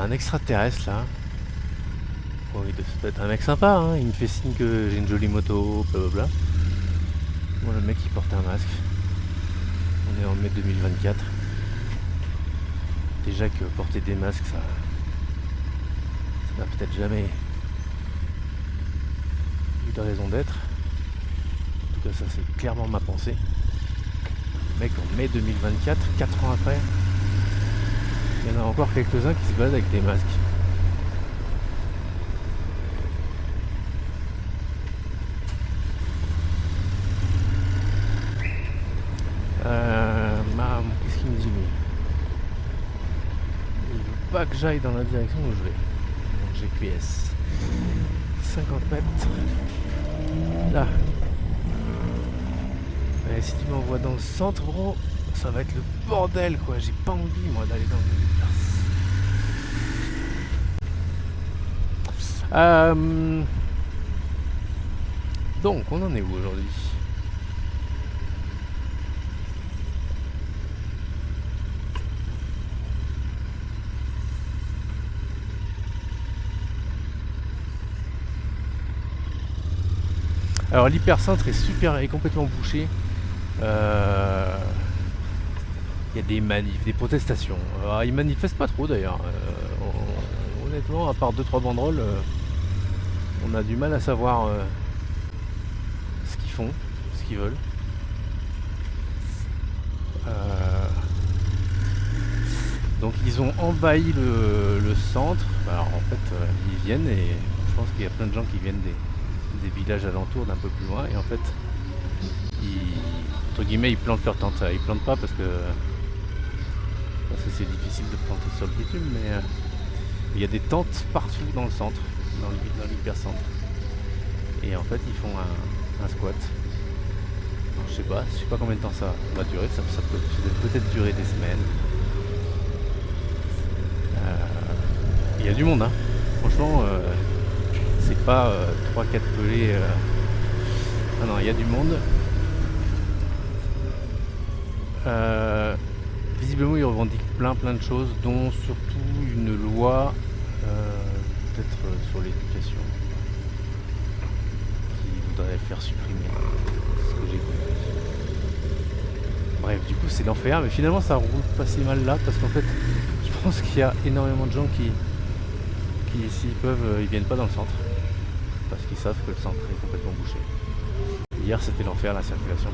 un extraterrestre là. Bon, il doit être un mec sympa, hein. Il me fait signe que j'ai une jolie moto, blablabla. Bon, le mec il porte un masque. On est en mai 2024. Déjà que porter des masques, ça n'a peut-être jamais eu de raison d'être. En tout cas, ça c'est clairement ma pensée. Mec, en mai 2024, 4 ans après, il y en a encore quelques-uns qui se baladent avec des masques. Qu'est-ce qu'il me dit lui? Il veut pas que j'aille dans la direction où je vais. Donc GPS. 50 mètres. Là. Et si tu m'envoies dans le centre, bro, ça va être le bordel, quoi. J'ai pas envie, moi, d'aller dans le... Donc, on en est où aujourd'hui? Alors l'hypercentre est complètement bouché. Il y a des manifs, des protestations. Alors, ils manifestent pas trop d'ailleurs. Honnêtement, à part 2-3 banderoles, on a du mal à savoir ce qu'ils font, ce qu'ils veulent. Donc ils ont envahi le centre. Alors en fait, ils viennent et je pense qu'il y a plein de gens qui viennent des villages alentours d'un peu plus loin et en fait entre guillemets ils plantent leur tente. Ils plantent pas parce que c'est difficile de planter sur le bitume, mais il y a des tentes partout dans le centre, dans l'hypercentre, et en fait ils font un squat. Alors, je sais pas combien de temps ça va durer, ça peut peut-être durer des semaines. Il y a du monde, hein. Franchement, c'est pas 3-4 pelés. Non, il y a du monde. Visiblement, ils revendiquent plein de choses, dont surtout une loi, peut-être sur l'éducation, qui voudrait faire supprimer ce que j'ai compris. Bref, du coup, c'est l'enfer, mais finalement, ça roule pas si mal là, parce qu'en fait, je pense qu'il y a énormément de gens qui s'ils peuvent, ils viennent pas dans le centre. Parce qu'ils savent que le centre est complètement bouché. Hier c'était l'enfer, la circulation.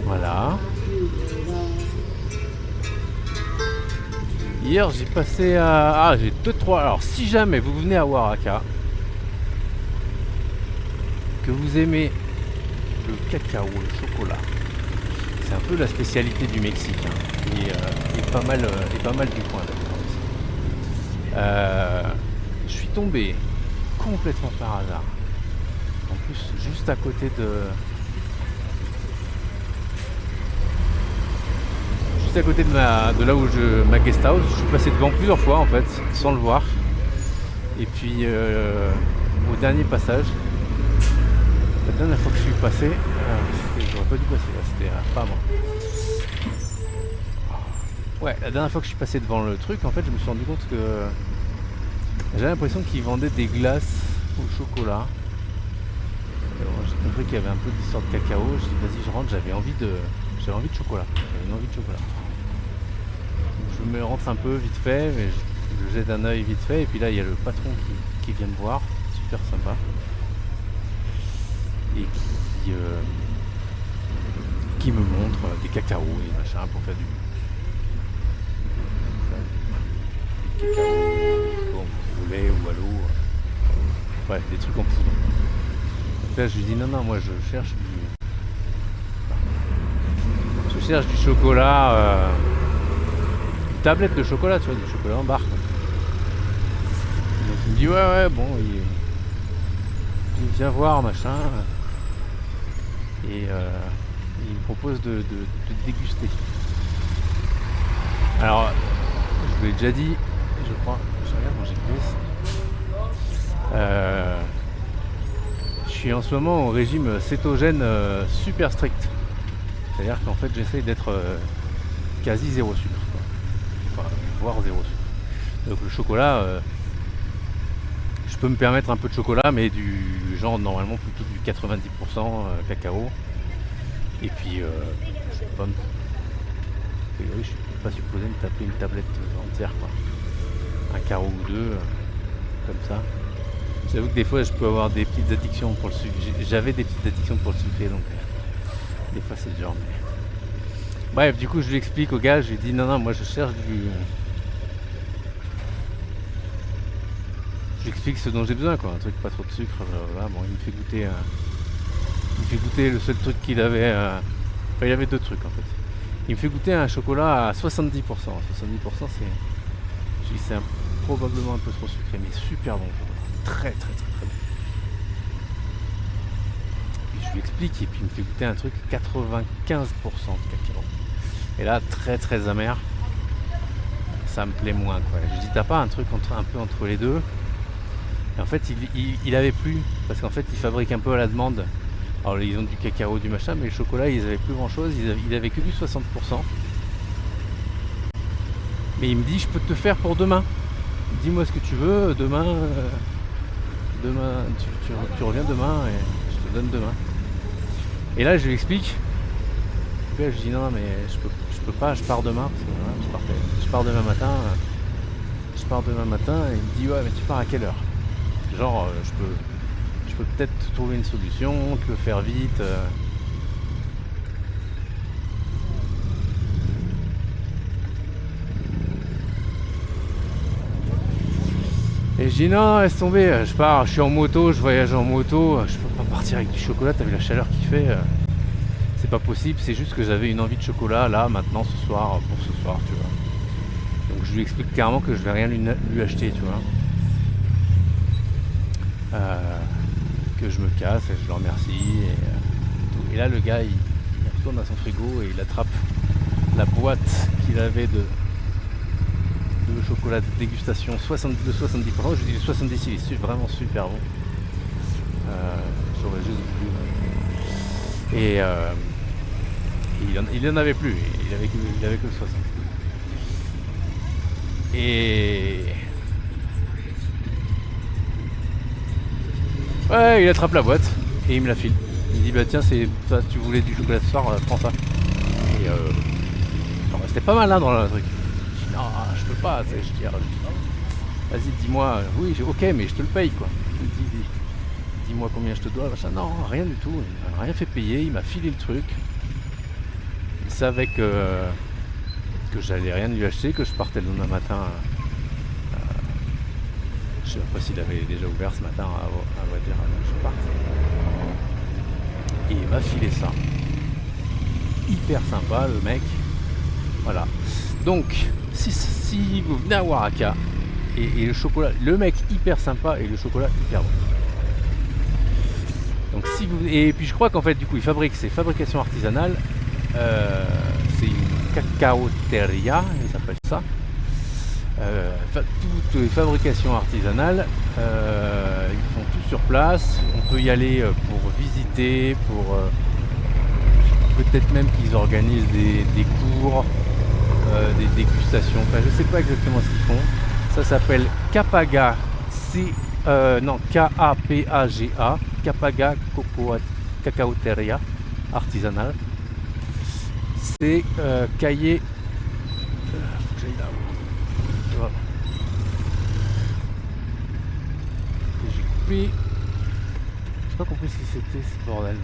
Voilà. Hier j'ai passé à... j'ai 2-3... Alors si jamais vous venez à Oaxaca, que vous aimez le cacao, le chocolat, c'est un peu la spécialité du Mexique, hein, et pas mal du coin d'ailleurs. Je suis tombé complètement par hasard. En plus, juste à côté de là où ma guest house, je suis passé devant plusieurs fois en fait, sans le voir. Et puis au dernier passage, la dernière fois que je suis passé, j'aurais pas dû passer là, c'était pas moi. Ouais, la dernière fois que je suis passé devant le truc, en fait, je me suis rendu compte que j'avais l'impression qu'ils vendaient des glaces au chocolat. J'ai compris qu'il y avait un peu d'histoire de cacao. Je dis vas-y, je rentre. J'avais envie de chocolat. J'avais une envie de chocolat. Donc, je me rentre un peu vite fait, mais je jette un œil vite fait. Et puis là, il y a le patron qui vient me voir, super sympa, et qui me montre des cacaos et machin pour faire du cacao, bon, au lait ou à l'eau, bref, des trucs en poudre. Donc là je lui dis non, moi je cherche du chocolat, une tablette de chocolat, tu vois, du chocolat en barre. Donc il me dit ouais bon, il vient voir machin, et il me propose de déguster. Alors je lui ai déjà dit, je crois, je regarde mon GPS. Je suis en ce moment au régime cétogène super strict. C'est-à-dire qu'en fait j'essaye d'être quasi zéro sucre, quoi. Enfin, voire zéro sucre. Donc le chocolat, je peux me permettre un peu de chocolat, mais du genre normalement plutôt du 90% cacao. Et puis, je sais pas, a priori, je suis pas supposé me taper une tablette entière, quoi. Un carreau ou deux, comme ça. J'avoue que des fois, je peux avoir des petites addictions pour le sucre. J'avais des petites addictions pour le sucré, donc des fois c'est dur. Mais... Bref, du coup, je lui explique au gars, je lui dis non, moi je cherche du... Je lui explique ce dont j'ai besoin, quoi. Un truc pas trop de sucre. Voilà. Bon, il me fait goûter le seul truc qu'il avait. Enfin, il avait deux trucs en fait. Il me fait goûter un chocolat à 70%. 70%, c'est probablement un peu trop sucré, mais super bon. Très bon. Et je lui explique, et puis il me fait goûter un truc 95% de cacao. Et là, très amer. Ça me plaît moins, quoi. Je dis, t'as pas un truc un peu entre les deux? Et en fait, il avait plus, parce qu'en fait, ils fabriquent un peu à la demande. Alors, ils ont du cacao, du machin, mais le chocolat, ils avaient plus grand chose. Il avait que du 60%. Mais il me dit, je peux te faire pour demain. Dis-moi ce que tu veux, demain, tu reviens demain et je te donne demain. Et là, je lui explique. Et là, je dis non, mais je peux pas, je pars demain. Parce que, voilà, je pars demain matin. Et il me dit, ouais, mais tu pars à quelle heure? Genre, je peux peut-être trouver une solution, te le faire vite. Et je dis non, laisse tomber, je suis en moto, je voyage en moto, je peux pas partir avec du chocolat, t'as vu la chaleur qu'il fait, c'est pas possible, c'est juste que j'avais une envie de chocolat là, maintenant, ce soir, pour ce soir, tu vois. Donc je lui explique clairement que je vais rien lui acheter, tu vois. Que je me casse et je le remercie. Et là, le gars, il retourne à son frigo et il attrape la boîte qu'il avait de chocolat de dégustation de 70%. Je lui dis le 70, il est vraiment super bon. J'aurais juste voulu. Et il en avait plus. Il avait que le 60. Et ouais, il attrape la boîte et il me la file. Il me dit bah tiens, c'est toi, tu voulais du chocolat ce soir, prends ça. Et j'en restais pas mal là dans le truc. Je dis non, je peux pas, je dis vas-y dis-moi, oui ok mais je te le paye quoi. Dis-moi combien je te dois, machin. Non, rien du tout, il m'a rien fait payer, il m'a filé le truc. Il savait que j'allais rien lui acheter, que je partais le lendemain matin. Je sais pas s'il avait déjà ouvert ce matin à dire que je parte. Et il m'a filé ça. Hyper sympa le mec. Voilà. Donc si vous venez à Oaxaca et le chocolat, le mec hyper sympa et le chocolat hyper bon. Donc si vous et puis je crois qu'en fait du coup il fabrique ses fabrications artisanales. C'est une cacaoteria, il s'appelle ça. Toutes les fabrications artisanales, ils font tout sur place. On peut y aller pour visiter, pour peut-être même qu'ils organisent des cours, des dégustations. Enfin, je sais pas exactement ce qu'ils font. Ça s'appelle Capaga, K-A-P-A-G-A, Capaga Cacaoteria artisanale. C'est Caillé. Faut que j'aille là. Voilà. Et j'ai coupé. J'ai pas compris ce que c'était ce bordel.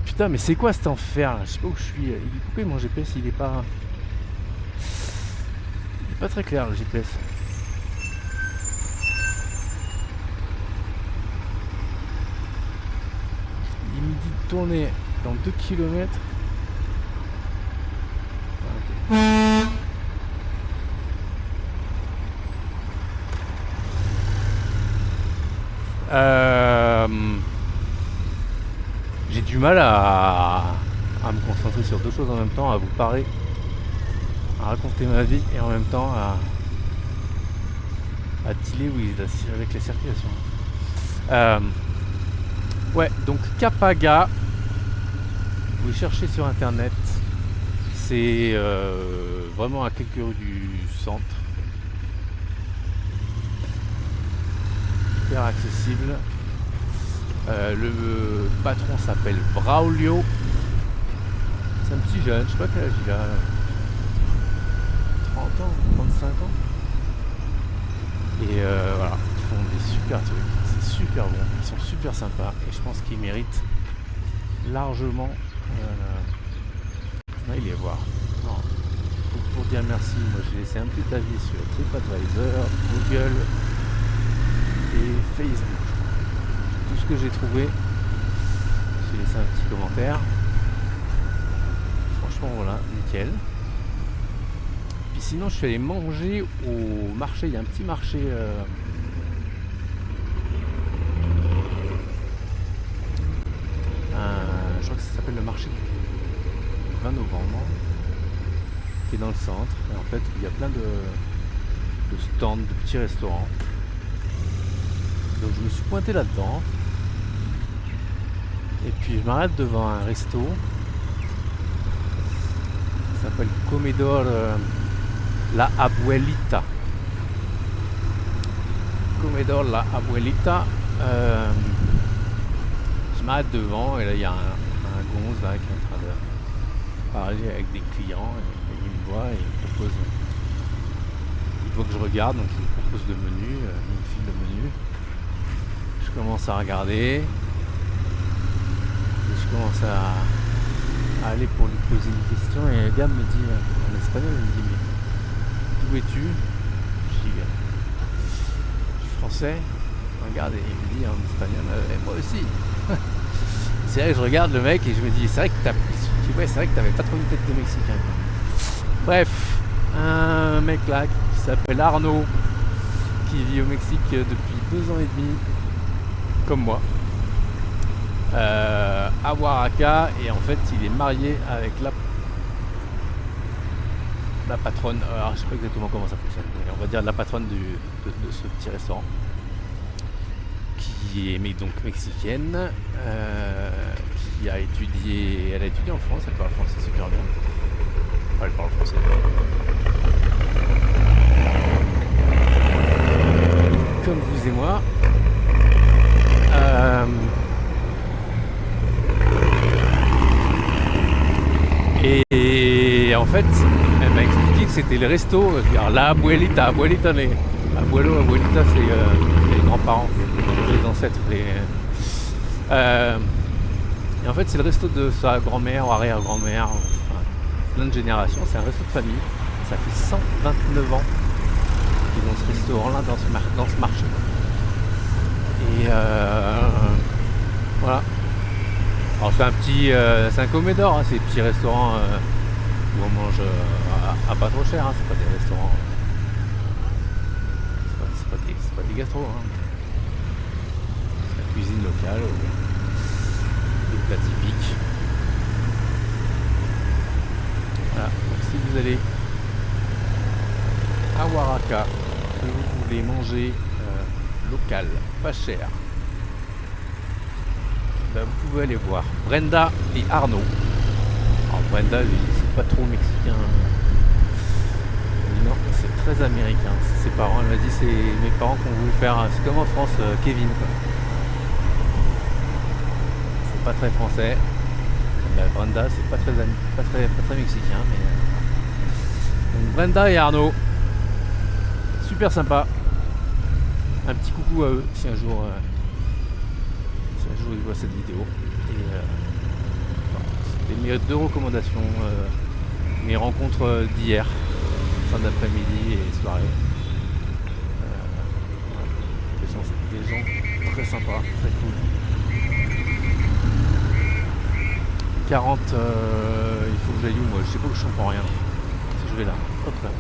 Putain, mais c'est quoi cet enfer là? Je sais pas où je suis. Pourquoi mon GPS il est pas. Il est pas très clair le GPS. Il me dit de tourner dans 2 km. J'ai du mal à me concentrer sur deux choses en même temps, à vous parler, à raconter ma vie et en même temps à dealer avec la circulation. Ouais, donc Capaga, vous cherchez sur internet, C'est vraiment à quelques rues du centre. Hyper accessible. Le patron s'appelle Braulio. C'est un petit jeune, je sais pas quel âge il a. 30 ans, 35 ans. Et voilà, ils font des super trucs. C'est super bon, ils sont super sympas. Et je pense qu'ils méritent largement il est voir. Non. Pour dire merci, moi j'ai laissé un petit avis sur TripAdvisor, Google et Facebook. Tout ce que j'ai trouvé, j'ai laissé un petit commentaire. Franchement voilà, nickel. Puis sinon je suis allé manger au marché, il y a un petit marché je crois que ça s'appelle le marché du 20 novembre, qui est dans le centre. Et en fait, il y a plein de stands, de petits restaurants. Donc je me suis pointé là-dedans. Et puis je m'arrête devant un resto. Ça s'appelle Comedor La Abuelita. Comedor La Abuelita. Je m'arrête devant et là il y a un gonze là qui est en train de parler avec des clients. Et il me voit et il me propose. Il voit que je regarde, donc il me propose le menu, il me file le menu. Je commence à regarder. Et je commence à aller pour lui poser une question et le gars me dit en espagnol, il me dit mais d'où es-tu? Je dis je suis français. Regarde, et il me dit en espagnol, moi aussi. C'est vrai que je regarde le mec et je me dis c'est vrai que c'est vrai que t'avais pas trop une tête de Mexicain. Bref, un mec là qui s'appelle Arnaud, qui vit au Mexique depuis 2 ans et demi, comme moi, à Oaxaca, et en fait il est marié avec la patronne, alors je sais pas exactement comment ça fonctionne, mais on va dire la patronne de ce petit restaurant, qui est donc mexicaine, qui a étudié, elle a étudié en France, elle parle français super bien. Enfin, elle parle français. Comme vous et moi. Et en fait, elle m'a expliqué que c'était le resto, alors la abuelita, les abuelita, c'est les grands-parents, les ancêtres, et en fait c'est le resto de sa grand-mère ou arrière-grand-mère, enfin, plein de générations. C'est un resto de famille, ça fait 129 ans qu'ils ont ce restaurant là dans ce marché. Et voilà. Alors c'est un Comedor, hein, c'est des petits restaurants où on mange à pas trop cher, hein, c'est pas des restaurants, c'est pas des gastros, hein. C'est la cuisine locale, des plats typiques. Voilà, donc si vous allez à Oaxaca, que vous voulez manger local, pas cher, ben vous pouvez aller voir Brenda et Arnaud. Alors Brenda, c'est pas trop mexicain, non, c'est très américain. C'est ses parents, elle m'a dit c'est mes parents qui ont voulu faire, c'est comme en France, Kevin quoi. C'est pas très français. Ben, Brenda, c'est pas très mexicain, mais donc Brenda et Arnaud, super sympa. Un petit coucou à eux si un jour ils voient cette vidéo. Et c'était mes 2 recommandations, mes rencontres d'hier, fin d'après-midi et soirée. Des gens très sympas, très cool. 40, il faut que j'aille où moi? Je sais pas où je comprends rien. Si je vais là, hop là.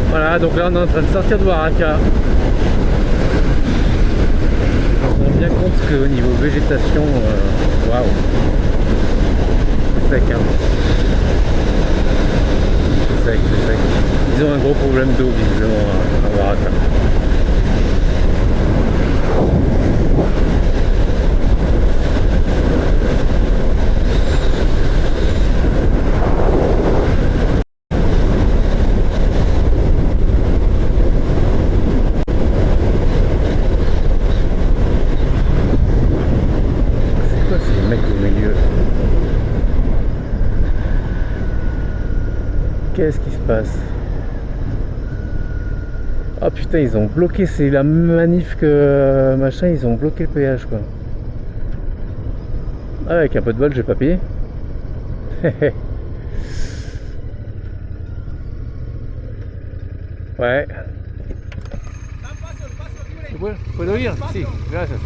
Voilà, donc là on est en train de sortir de Oaxaca. On se rend bien compte qu'au niveau végétation, waouh, c'est sec, hein. C'est sec. Ils ont un gros problème d'eau visiblement à Oaxaca. Qu'est-ce qui se passe? Oh putain, ils ont bloqué, c'est la manif que machin, ils ont bloqué le péage quoi. Ah, avec un peu de bol, j'ai pas payé. Ouais. ¿Puedo ir? Sí, gracias.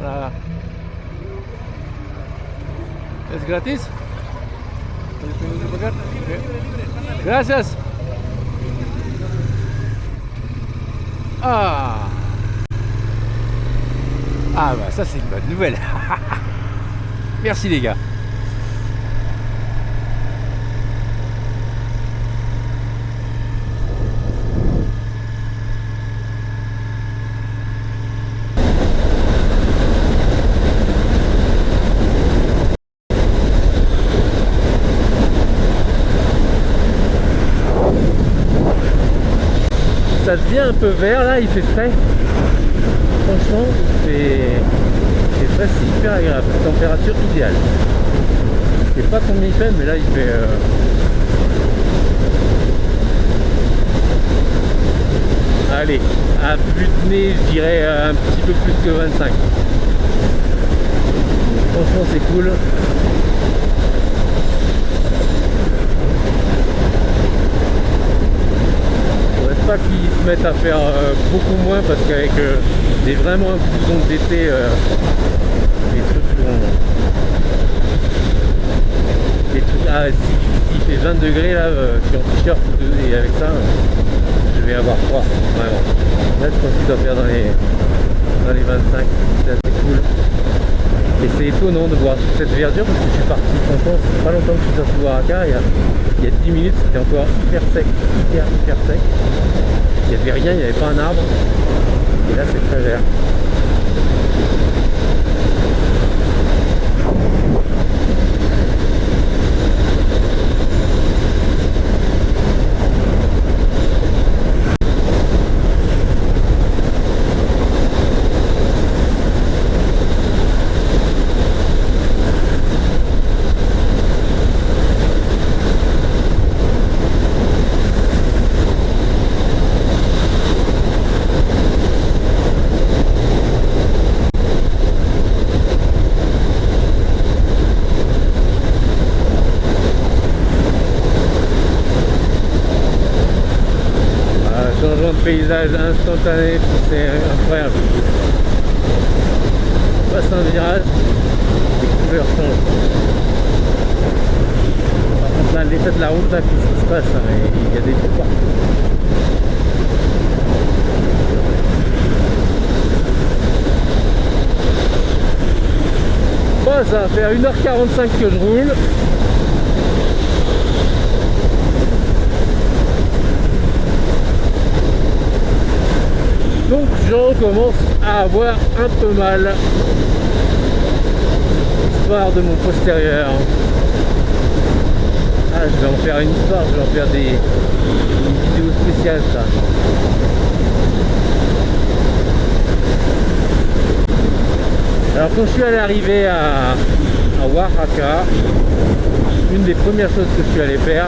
Voilà. ¿Es gratis? ¿Tengo que pagar? Gracias. Ah. Ah bah ça c'est une bonne nouvelle. Merci les gars. Ça devient un peu vert là, il fait frais. Franchement, c'est frais, c'est hyper agréable. Température idéale. Je sais pas combien il fait, mais là il fait. Allez, à vue de nez, je dirais un petit peu plus que 25. Donc, franchement, c'est cool. Pas qu'ils se mettent à faire beaucoup moins parce qu'avec vraiment un blouson d'été, les trucs ah s'il fait 20 degrés là, je suis en t-shirt et avec ça je vais avoir froid vraiment. Là je pense qu'il doit faire dans les 25, c'est assez cool. Et c'est étonnant de voir toute cette verdure parce que je suis parti, franchement, c'est pas longtemps que je suis sorti de Oaxaca, il y a 10 minutes c'était encore hyper sec, hyper sec. Il n'y avait rien, il n'y avait pas un arbre. Et là c'est très vert. Paysage instantané, c'est incroyable. On passe un virage, les couleurs changent. Par contre là, l'état de la route, là, qu'est-ce qui se passe hein, il y a des trous partout. Bon, ça va faire 1h45 que je roule. Donc je recommence à avoir un peu mal, histoire de mon postérieur. Ah, je vais en faire une histoire, je vais en faire une vidéo spéciale ça. Alors quand je suis allé arriver à Oaxaca, une des premières choses que je suis allé faire,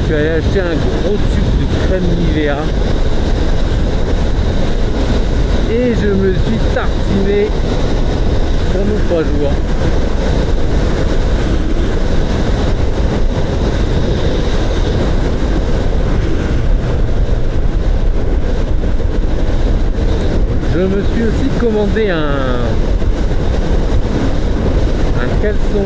je suis allé acheter un gros tube de crème Nivea. Et je me suis tartiné pendant 3 jours. Je me suis aussi commandé un caleçon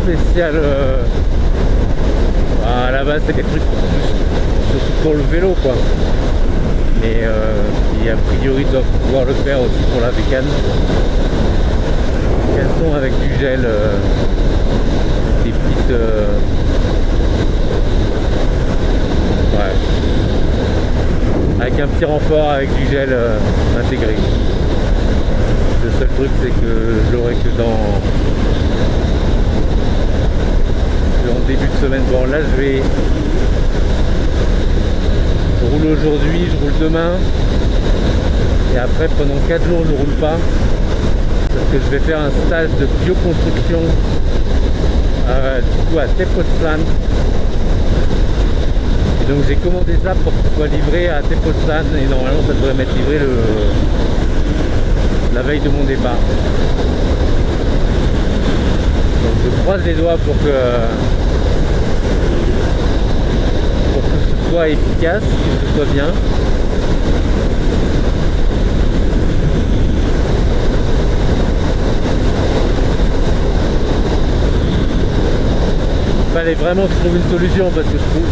spécial. À la base c'est des trucs surtout pour le vélo quoi. Mais qui a priori doivent pouvoir le faire aussi pour la bécane. Caleçon avec du gel, des petites ouais. Avec un petit renfort avec du gel intégré. Le seul truc c'est que je l'aurai que dans début de semaine. Bon là je roule aujourd'hui, je roule demain et après pendant 4 jours je ne roule pas parce que je vais faire un stage de bioconstruction du coup à Tepoztlán. Et donc j'ai commandé ça pour que ce soit livré à Tepoztlán et normalement ça devrait m'être livré la veille de mon départ. Donc je croise les doigts pour que ce soit efficace, que ce soit bien. Il fallait vraiment que je trouve une solution parce que je trouve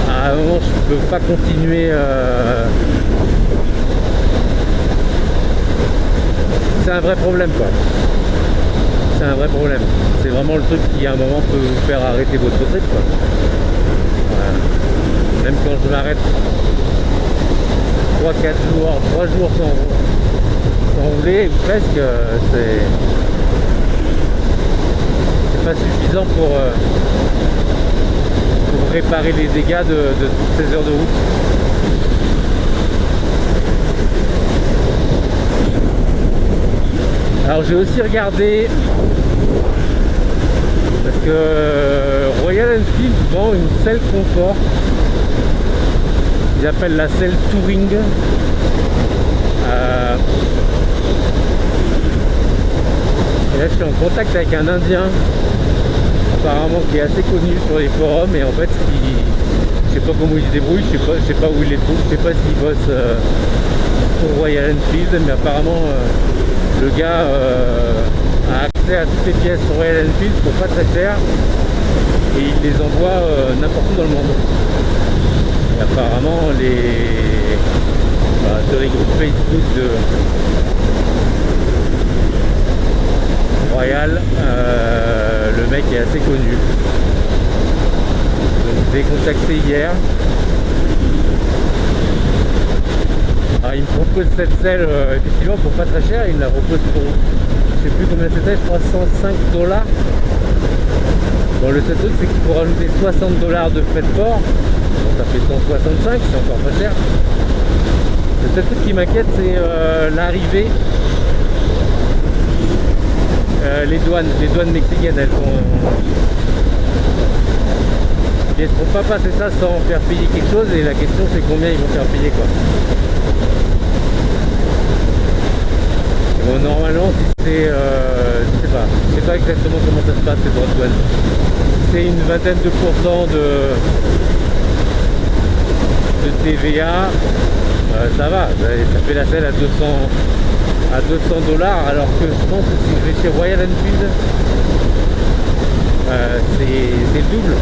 à un moment je peux pas continuer c'est un vrai problème quoi. C'est un vrai problème. C'est vraiment le truc qui à un moment peut vous faire arrêter votre trip quoi. Voilà. Même quand je m'arrête 3 jours sans rouler, ou presque, c'est pas suffisant pour réparer les dégâts de toutes ces heures de route. Alors j'ai aussi regardé parce que Royal Enfield vend une selle confort. Ils appellent la selle Touring. Et là je suis en contact avec un Indien apparemment qui est assez connu sur les forums et en fait je sais pas comment il se débrouille, je sais pas où il les trouve, je sais pas s'il bosse pour Royal Enfield, mais apparemment le gars a accès à toutes les pièces Royal Enfield pour pas très cher et il les envoie n'importe où dans le monde. Et apparemment sur les groupes Facebook de Royal, le mec est assez connu. Donc je l'ai contacté hier. Alors, il me propose cette selle effectivement pour pas très cher, il me la propose pour je sais plus combien c'était, je crois $105. Bon le seul truc c'est qu'il faut rajouter $60 de frais de port, bon, ça fait 165, c'est encore pas cher. Le seul truc qui m'inquiète c'est l'arrivée. Les douanes mexicaines elles seront pas passer ça sans faire payer quelque chose et la question c'est combien ils vont faire payer quoi. Bon, normalement si c'est je sais pas exactement comment ça se passe les droits de douane. Si c'est une vingtaine de pourcents de TVA, ça va, ça fait la selle à $200 alors que je pense que si je vais chez Royal Enfield c'est le double.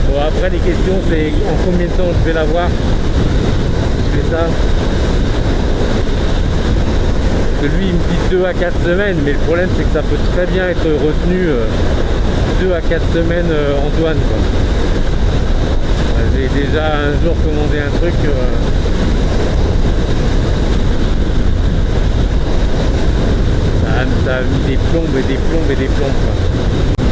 Bon après les questions c'est en combien de temps je vais l'avoir si je fais ça. Parce que lui il me dit 2 à 4 semaines mais le problème c'est que ça peut très bien être retenu 2 à 4 semaines en douane quoi. J'ai déjà un jour commandé un truc ça a mis des plombes et des plombes et des plombes quoi.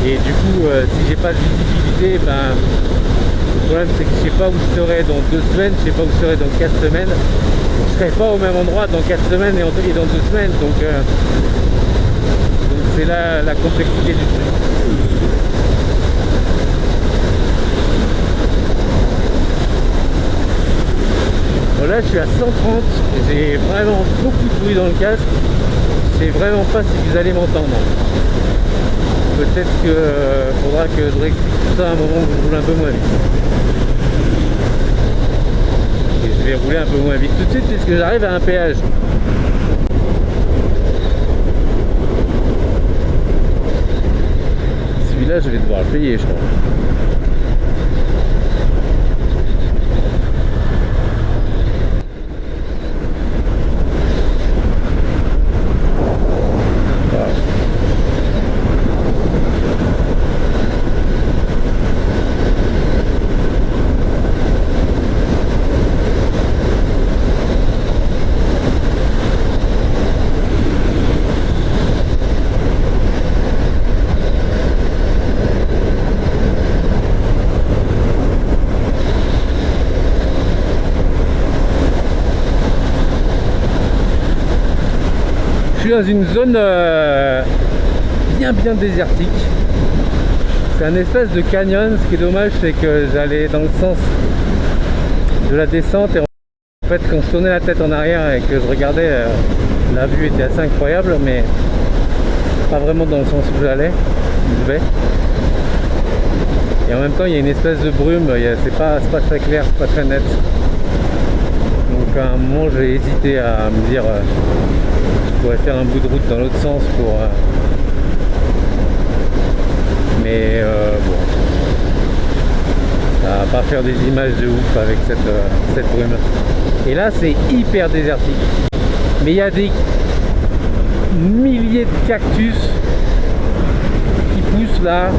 Et du coup si j'ai pas de visibilité, ben le problème c'est que je sais pas où je serai dans 2 semaines, je sais pas où je serai dans 4 semaines, je serai pas au même endroit dans 4 semaines et dans 2 semaines, donc c'est là la complexité du truc. Bon là je suis à 130, j'ai vraiment beaucoup de bruit dans le casque, je sais vraiment pas si vous allez m'entendre. Peut-être que faudra que je réexplique tout ça à un moment où je roule un peu moins vite. Et je vais rouler un peu moins vite tout de suite puisque j'arrive à un péage. Celui-là je vais devoir le payer je crois. suis dans une zone bien désertique. C'est un espèce de canyon. Ce qui est dommage, c'est que j'allais dans le sens de la descente et en fait quand je tournais la tête en arrière et que je regardais, la vue était assez incroyable, mais pas vraiment dans le sens où j'allais, où je vais. Et en même temps il y a une espèce de brume, c'est pas très clair, c'est pas très net. Donc à un moment j'ai hésité à me dire je pourrais faire un bout de route dans l'autre sens pour mais bon, ça va pas faire des images de ouf avec cette brume. Et là c'est hyper désertique, mais il y a des milliers de cactus qui poussent là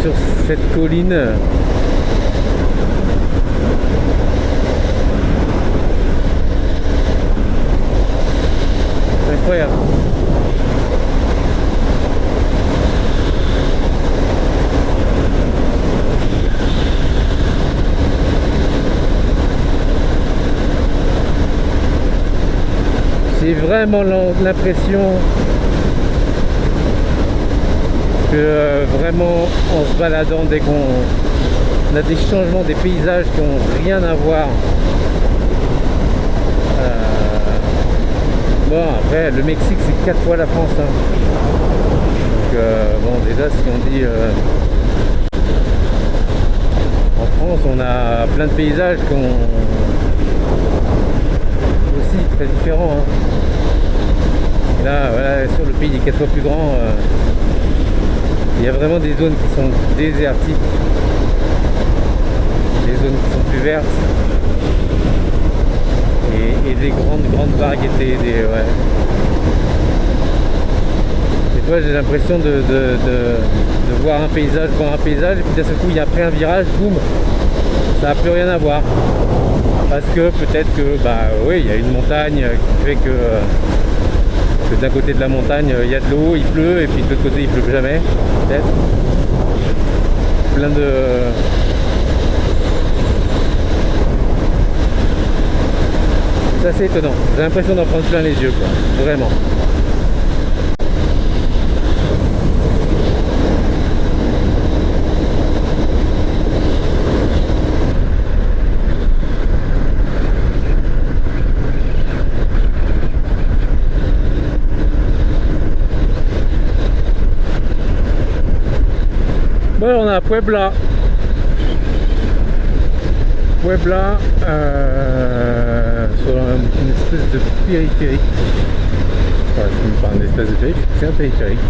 sur cette colline. C'est incroyable. J'ai vraiment l'impression que vraiment en se baladant, dès qu'on a des changements, des paysages qui n'ont rien à voir. Bon, après le Mexique c'est 4 fois la France, hein. Donc bon, déjà si on dit en France on a plein de paysages qui sont aussi très différents, hein. Et là voilà, sur le pays est 4 fois plus grand, il y a vraiment des zones qui sont désertiques, des zones qui sont plus vertes et des grandes variétés, ouais. Des fois j'ai l'impression de voir un paysage, et puis d'un seul coup il y a après un virage, boum, ça n'a plus rien à voir. Parce que peut-être que oui, il y a une montagne qui fait que d'un côté de la montagne il y a de l'eau, il pleut, et puis de l'autre côté il pleut jamais, peut-être. Plein de... C'est assez étonnant, j'ai l'impression d'en prendre plein les yeux, quoi, vraiment. Bon, on a Puebla. Sur une espèce de périphérique. Enfin, c'est pas une espèce de périphérique, c'est un périphérique.